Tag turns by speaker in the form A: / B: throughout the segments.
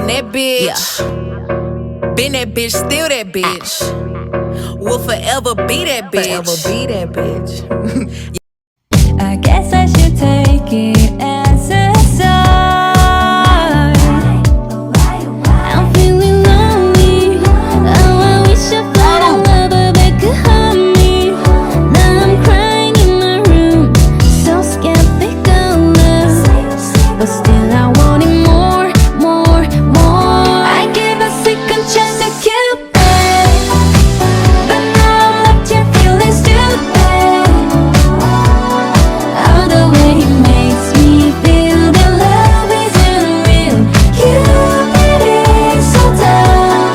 A: on that bitch. Been that bitch, still that bitch. Will forever be that bitch. Forever be that bitch.
B: I guess I should take it as a sign. I'm feeling lonely. Oh, I wish I found a lover that could hug me. Now I'm crying in my room, so skeptical of, but still I wanted more, more, more. I gave a second chance to Cupid, but now I'm left here feeling stupid. All the way he makes me feel that love isn't real. Cupid is so dumb.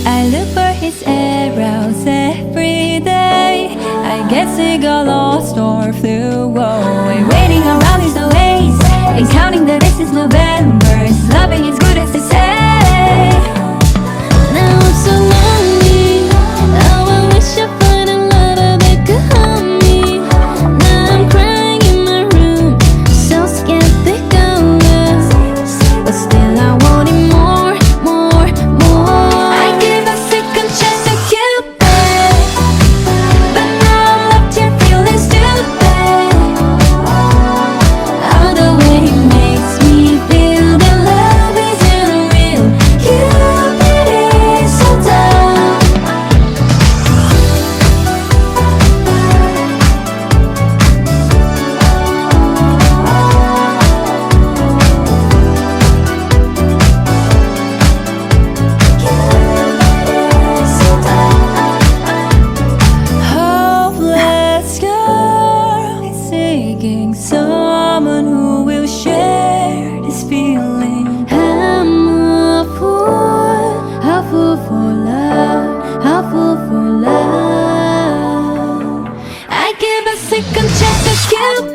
B: I look for his arrows every day. I guess he got lost or flew away. Waiting around is always, and counting the days is November. His loving is good as they say. Now I'm so lonely. Oh, I wish I found a lover that could hug me. Now I'm crying in my room, so skeptical of, but still I wanted more, more, more. I gave a second chance to Cupid, but now I'm left here feeling stupid. All the way he makes me feel that love isn't real. Cupid is so dumb. Hopeless girl is seeking someone who will share this feeling. I'm a fool for love, a fool for love. I give a second chance to Cupid.